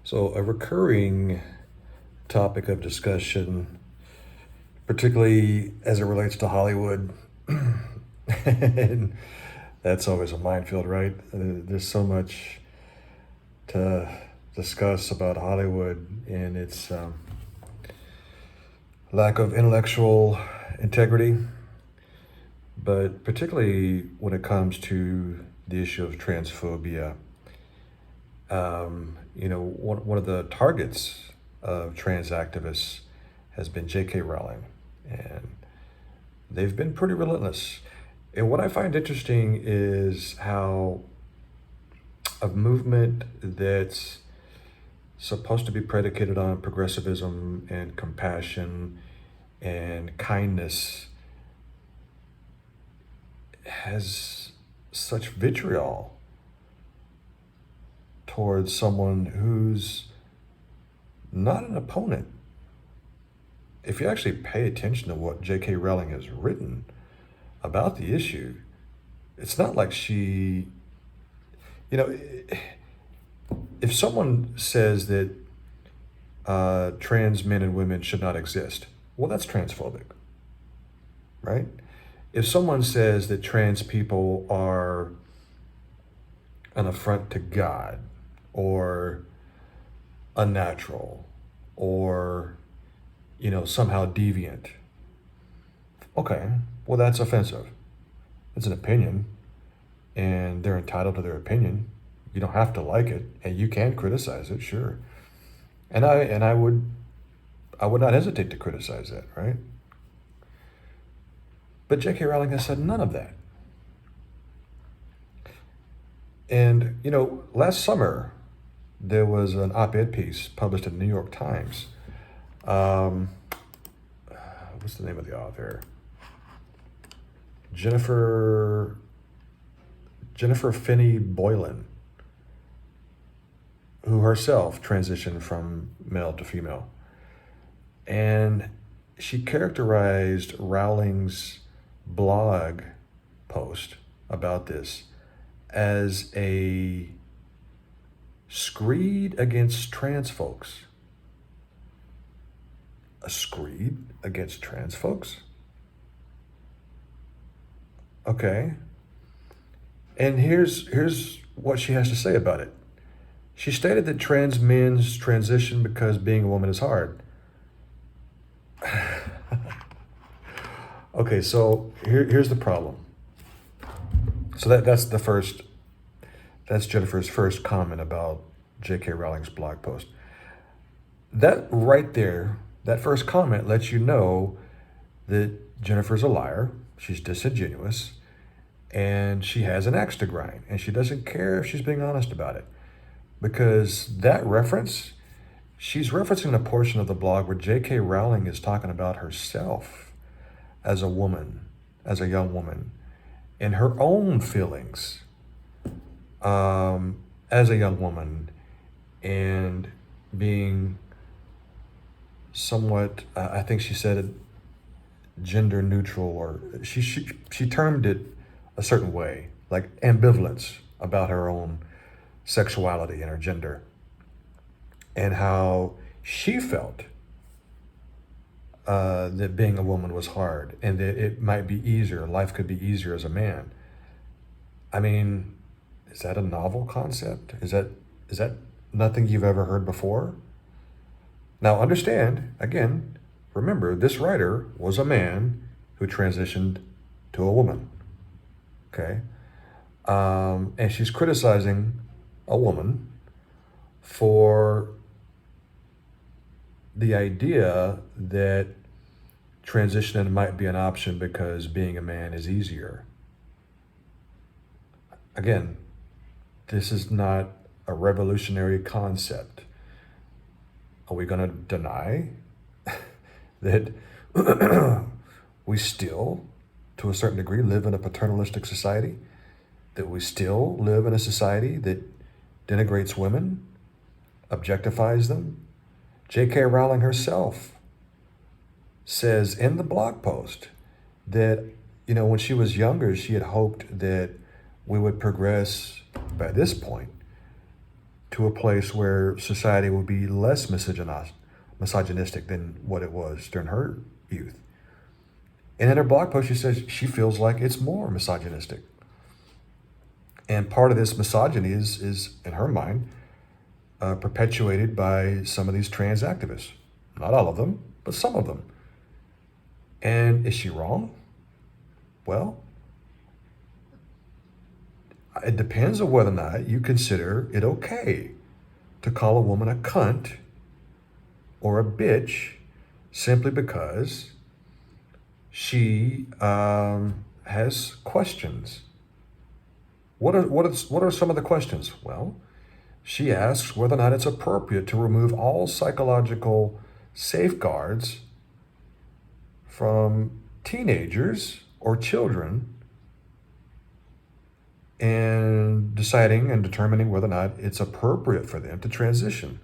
So, a recurring topic of discussion, particularly as it relates to Hollywood, and that's always a minefield, right? There's so much to discuss about Hollywood and its lack of intellectual integrity, but particularly when it comes to the issue of transphobia. One of the targets of trans activists has been JK Rowling, and they've been pretty relentless. And what I find interesting is how a movement that's supposed to be predicated on progressivism and compassion and kindness has such vitriol towards someone who's not an opponent. If you actually pay attention to what J.K. Rowling has written about the issue, it's not like you know, if someone says that trans men and women should not exist, well, that's transphobic, right? If someone says that trans people are an affront to God or unnatural or, somehow deviant, okay, well, that's offensive. It's an opinion, and they're entitled to their opinion. You don't have to like it, and you can criticize it, sure. And I would not hesitate to criticize that, right? But J.K. Rowling has said none of that. And last summer there was an op-ed piece published in the New York Times. Um, what's the name of the author? Jennifer Finney Boylan, who herself transitioned from male to female. And she characterized Rowling's blog post about this as a screed against trans folks. A screed against trans folks? Okay. And here's what she has to say about it. She stated that trans men's transition because being a woman is hard. Okay, so here's the problem. So that's Jennifer's first comment about J.K. Rowling's blog post. That right there, that first comment lets you know that Jennifer's a liar, she's disingenuous, and she has an axe to grind, and she doesn't care if she's being honest about it. Because that reference, she's referencing a portion of the blog where J.K. Rowling is talking about herself as a woman, as a young woman, and her own feelings as a young woman, and being somewhat, I think she said it, gender neutral, or she termed it a certain way, like ambivalence about her own sexuality and her gender, and how she felt that being a woman was hard and that it might be easier, life could be easier as a man. I mean, is that a novel concept? Is that nothing you've ever heard before? Now understand, again, remember, this writer was a man who transitioned to a woman, okay? And she's criticizing a woman for the idea that transitioning might be an option because being a man is easier. Again, this is not a revolutionary concept. Are we going to deny that we still, to a certain degree, live in a paternalistic society? That we still live in a society that denigrates women, objectifies them? J.K. Rowling herself says in the blog post that, when she was younger, she had hoped that we would progress by this point to a place where society will be less misogynistic than what it was during her youth. And in her blog post, she says she feels like it's more misogynistic. And part of this misogyny is in her mind, perpetuated by some of these trans activists. Not all of them, but some of them. And is she wrong? Well, it depends on whether or not you consider it okay to call a woman a cunt or a bitch simply because she has questions. What are some of the questions? Well, she asks whether or not it's appropriate to remove all psychological safeguards from teenagers or children and deciding and determining whether or not it's appropriate for them to transition.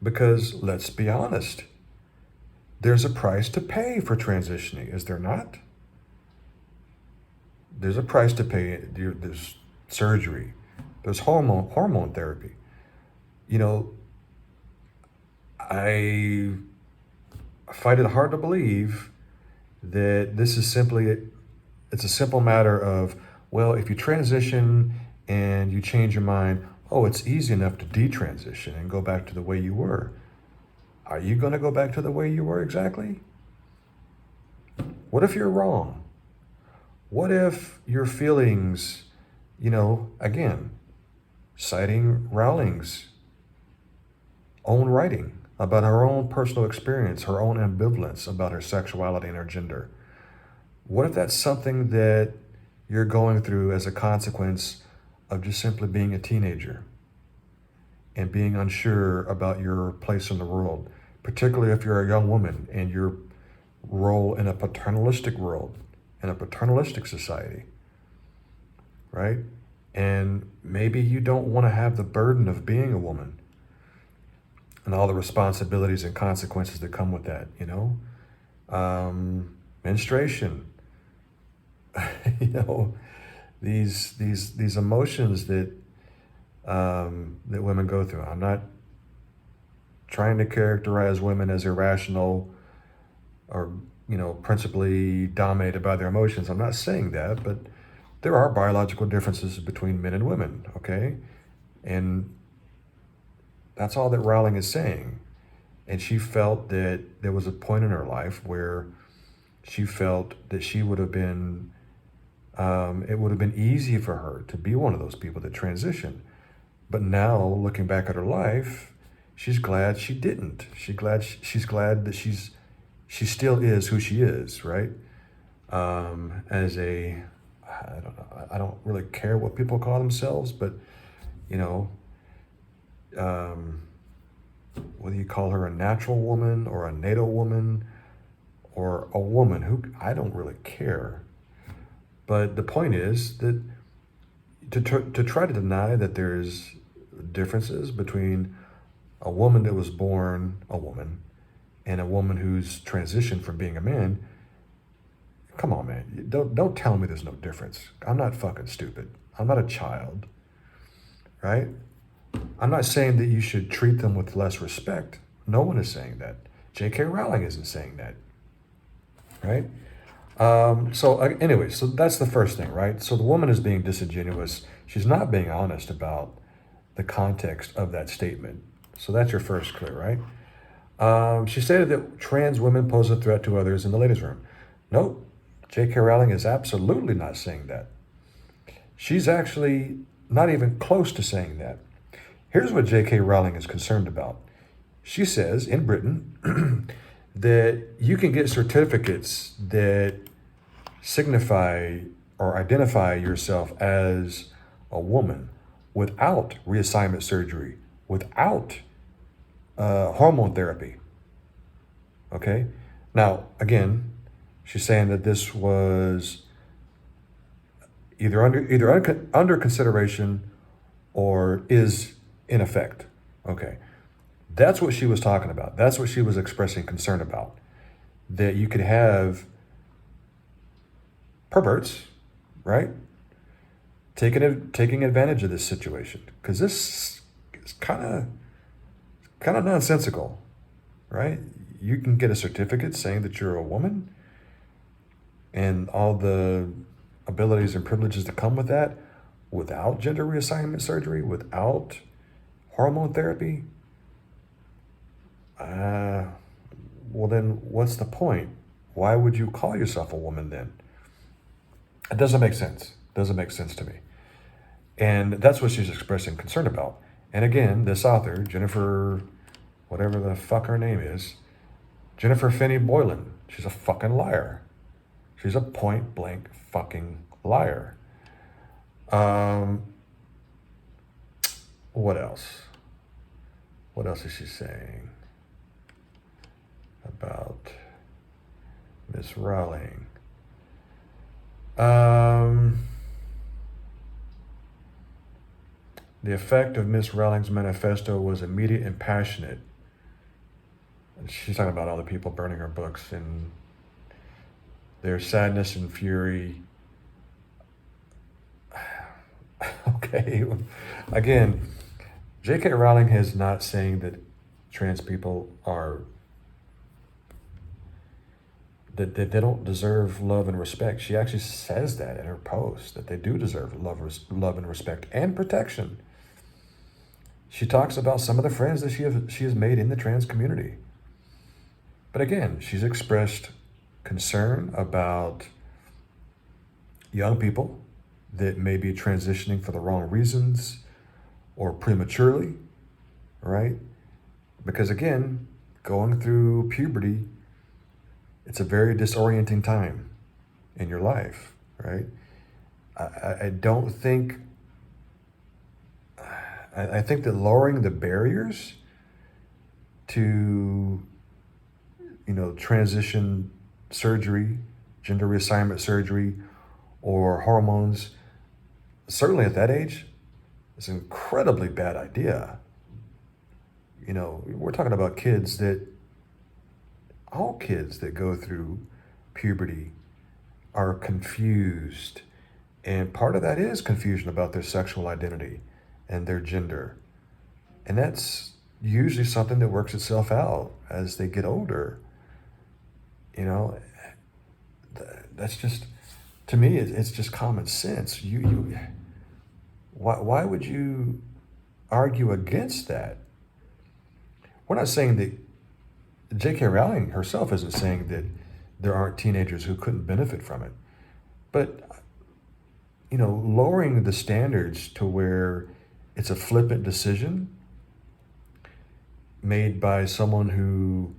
Because let's be honest, there's a price to pay for transitioning, is there not? There's a price to pay. There's surgery, there's hormone therapy. You know, I find it hard to believe that this is simply, it's a simple matter of, well, if you transition and you change your mind, oh, it's easy enough to detransition and go back to the way you were. Are you going to go back to the way you were exactly? What if you're wrong? What if your feelings, again, citing Rowling's own writing about her own personal experience, her own ambivalence about her sexuality and her gender. What if that's something that you're going through as a consequence of just simply being a teenager and being unsure about your place in the world, particularly if you're a young woman and your role in a paternalistic world, in a paternalistic society, right? And maybe you don't want to have the burden of being a woman and all the responsibilities and consequences that come with that, menstruation, these emotions that that women go through. I'm not trying to characterize women as irrational or principally dominated by their emotions. I'm not saying that, but there are biological differences between men and women, okay? And that's all that Rowling is saying. And she felt that there was a point in her life where she felt that she would have been, it would have been easy for her to be one of those people that transitioned. But now, looking back at her life, she's glad she didn't. She's glad that she still is who she is, right? As a, I don't know, I don't really care what people call themselves, but whether you call her a natural woman or a NATO woman or a woman, I don't really care. But the point is that to try to deny that there's differences between a woman that was born a woman and a woman who's transitioned from being a man, come on, man. Don't tell me there's no difference. I'm not fucking stupid. I'm not a child, right? I'm not saying that you should treat them with less respect. No one is saying that. JK Rowling isn't saying that, right? So that's the first thing, right? So the woman is being disingenuous. She's not being honest about the context of that statement. So that's your first clue, right? She stated that trans women pose a threat to others in the ladies' room. Nope. JK Rowling is absolutely not saying that. She's actually not even close to saying that. Here's what JK Rowling is concerned about. She says in Britain that you can get certificates that signify or identify yourself as a woman without reassignment surgery, without hormone therapy. Okay? Now, again, she's saying that this was either under consideration or is in effect. Okay. That's what she was talking about. That's what she was expressing concern about. That you could have perverts, right? taking advantage of this situation, because this is kind of nonsensical, right? You can get a certificate saying that you're a woman and all the abilities and privileges that come with that without gender reassignment surgery, without hormone therapy. Well, then what's the point? Why would you call yourself a woman then? It doesn't make sense. Doesn't make sense to me. And that's what she's expressing concern about. And again, this author, Jennifer, whatever the fuck her name is, Jennifer Finney Boylan, she's a fucking liar. She's a point blank fucking liar. What else? What else is she saying about Miss Rowling? The effect of Miss Rowling's manifesto was immediate and passionate. She's talking about all the people burning her books and their sadness and fury. Okay, again, JK Rowling is not saying that trans people are, that they don't deserve love and respect. She actually says that in her post, that they do deserve love and respect and protection. She talks about some of the friends that she has made in the trans community. But again, she's expressed concern about young people that may be transitioning for the wrong reasons or prematurely, right? Because again, going through puberty, it's a very disorienting time in your life, right? I don't think, I think that lowering the barriers to, transition surgery, gender reassignment surgery, or hormones, certainly at that age, is an incredibly bad idea. We're talking about all kids that go through puberty are confused. And part of that is confusion about their sexual identity and their gender. And that's usually something that works itself out as they get older. That's just, to me, it's just common sense. Why would you argue against that? We're not saying that JK Rowling herself isn't saying that there aren't teenagers who couldn't benefit from it. But, lowering the standards to where it's a flippant decision made by someone who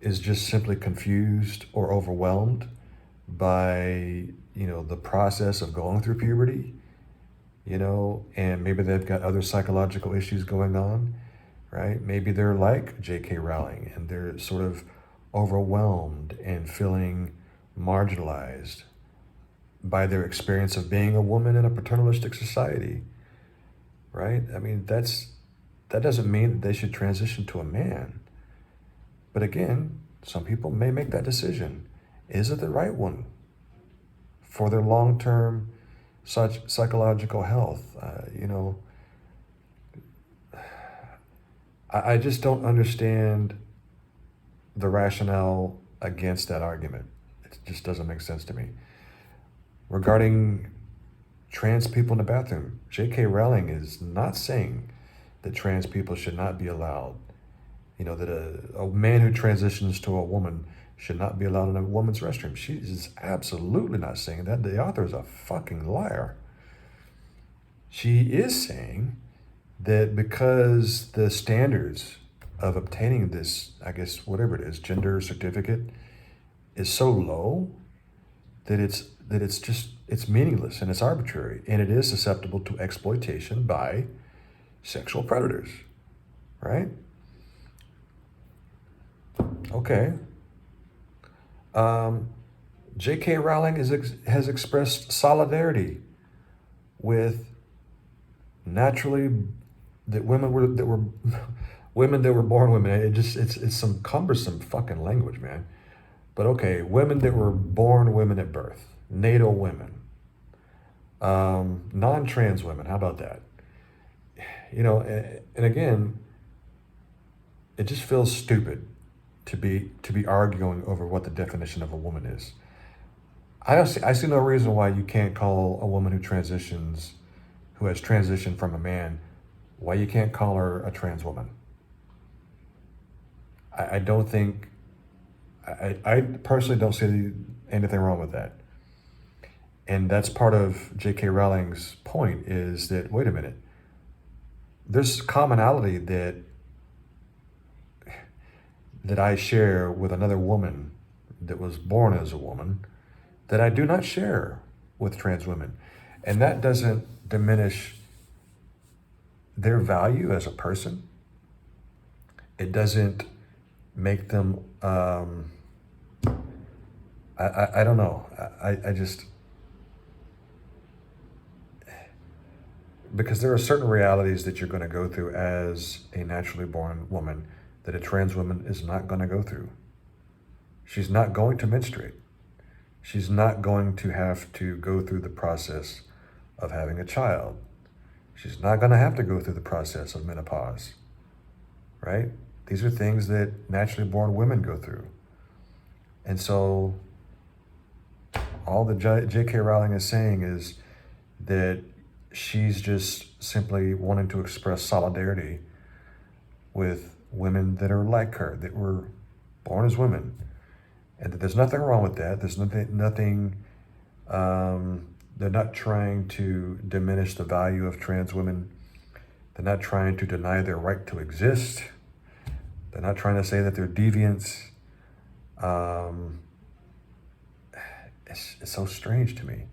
is just simply confused or overwhelmed by, the process of going through puberty, and maybe they've got other psychological issues going on, right? Maybe they're like JK Rowling and they're sort of overwhelmed and feeling marginalized by their experience of being a woman in a paternalistic society, right? I mean, that doesn't mean that they should transition to a man. But again, some people may make that decision. Is it the right one for their long-term psychological health? I just don't understand the rationale against that argument. It just doesn't make sense to me. Regarding trans people in the bathroom, JK Rowling is not saying that trans people should not be allowed. That a man who transitions to a woman should not be allowed in a woman's restroom. She is absolutely not saying that. The author is a fucking liar. She is saying that because the standards of obtaining this, I guess, whatever it is, gender certificate is so low that it's meaningless and it's arbitrary and it is susceptible to exploitation by sexual predators, right? Okay. J.K. Rowling has expressed solidarity with naturally that women were women that were born women. It's some cumbersome fucking language, man. But okay, women that were born women at birth, natal women. Non-trans women, how about that? And again, it just feels stupid to be arguing over what the definition of a woman is. I see no reason why you can't call a woman who has transitioned from a man, why you can't call her a trans woman. I don't think, I personally don't see anything wrong with that. And that's part of JK Rowling's point is that, wait a minute, there's commonality that I share with another woman that was born as a woman that I do not share with trans women. And that doesn't diminish their value as a person. It doesn't make them, I don't know. I just, because there are certain realities that you're going to go through as a naturally born woman that a trans woman is not going to go through. She's not going to menstruate. She's not going to have to go through the process of having a child. She's not going to have to go through the process of menopause, right? These are things that naturally born women go through. And so all that JK Rowling is saying is that she's just simply wanting to express solidarity with women that are like her, that were born as women. And that there's nothing wrong with that. There's nothing, they're not trying to diminish the value of trans women. They're not trying to deny their right to exist. They're not trying to say that they're deviants. It's so strange to me.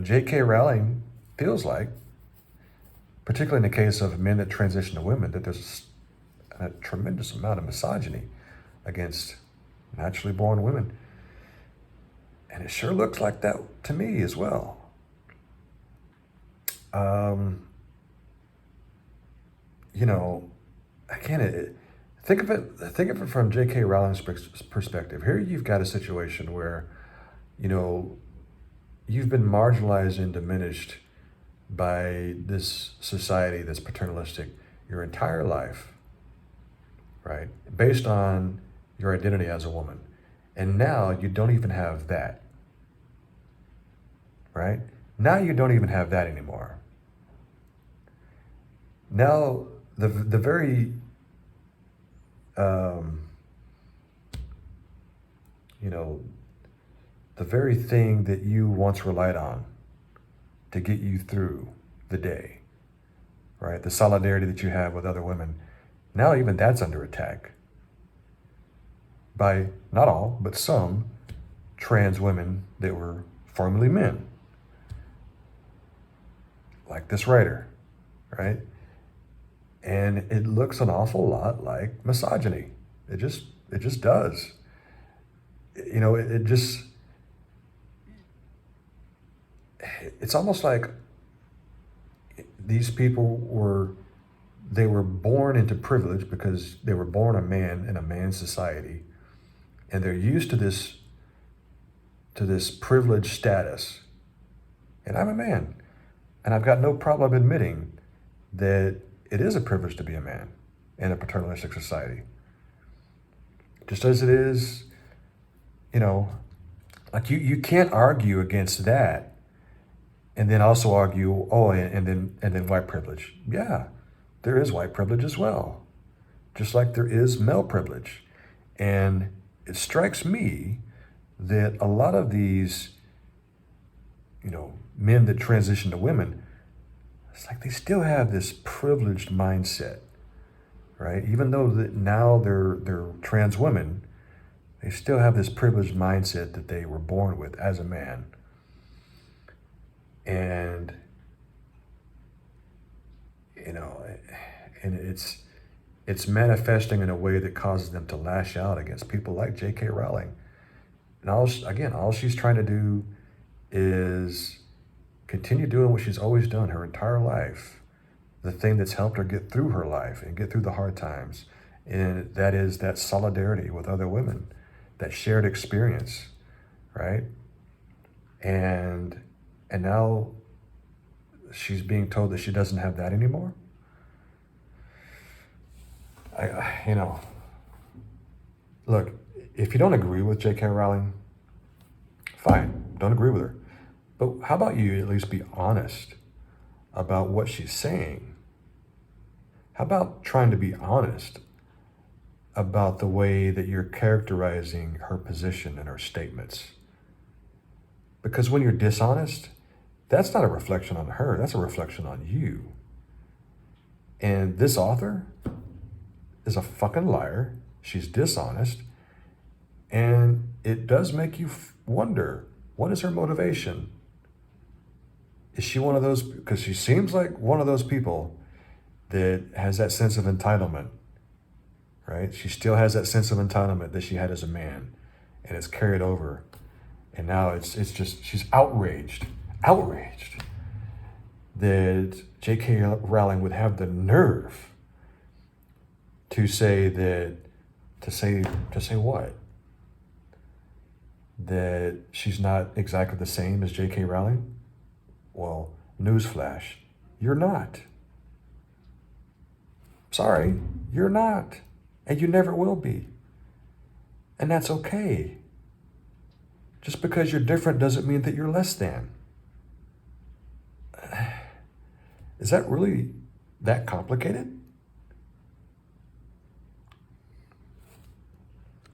J.K. Rowling feels like, particularly in the case of men that transition to women, that there's a tremendous amount of misogyny against naturally born women. And it sure looks like that to me as well. Again, think of it from J.K. Rowling's perspective. Here you've got a situation where, you've been marginalized and diminished by this society that's paternalistic your entire life, right? Based on your identity as a woman. And now you don't even have that, right? Now you don't even have that anymore. Now the very, the very thing that you once relied on to get you through the day, right? The solidarity that you have with other women, now even that's under attack by not all, but some trans women that were formerly men, like this writer, right? And it looks an awful lot like misogyny. It just does. It's almost like these people they were born into privilege because they were born a man in a man's society, and they're used to this privileged status. And I'm a man, and I've got no problem admitting that it is a privilege to be a man in a paternalistic society. Just as it is, like you can't argue against that and then also argue, and then white privilege. Yeah, there is white privilege as well, just like there is male privilege. And it strikes me that a lot of these, men that transition to women, it's like they still have this privileged mindset, right? Even though that now they're trans women, they still have this privileged mindset that they were born with as a man. And, and it's manifesting in a way that causes them to lash out against people like JK Rowling. And all she's trying to do is continue doing what she's always done her entire life, the thing that's helped her get through her life and get through the hard times. And that is that solidarity with other women, that shared experience, right? and now she's being told that she doesn't have that anymore. Look, if you don't agree with JK Rowling, fine, don't agree with her. But how about you at least be honest about what she's saying? How about trying to be honest about the way that you're characterizing her position and her statements? Because when you're dishonest, that's not a reflection on her, that's a reflection on you. And this author is a fucking liar. She's dishonest. And it does make you wonder, what is her motivation? Is she one of those, because she seems like one of those people that has that sense of entitlement, right? She still has that sense of entitlement that she had as a man, and it's carried over. And now it's just, she's outraged that J.K. Rowling would have the nerve to say what? That she's not exactly the same as J.K. Rowling? Well, newsflash, you're not. Sorry, you're not. And you never will be. And that's okay. Just because you're different doesn't mean that you're less than. Is that really that complicated?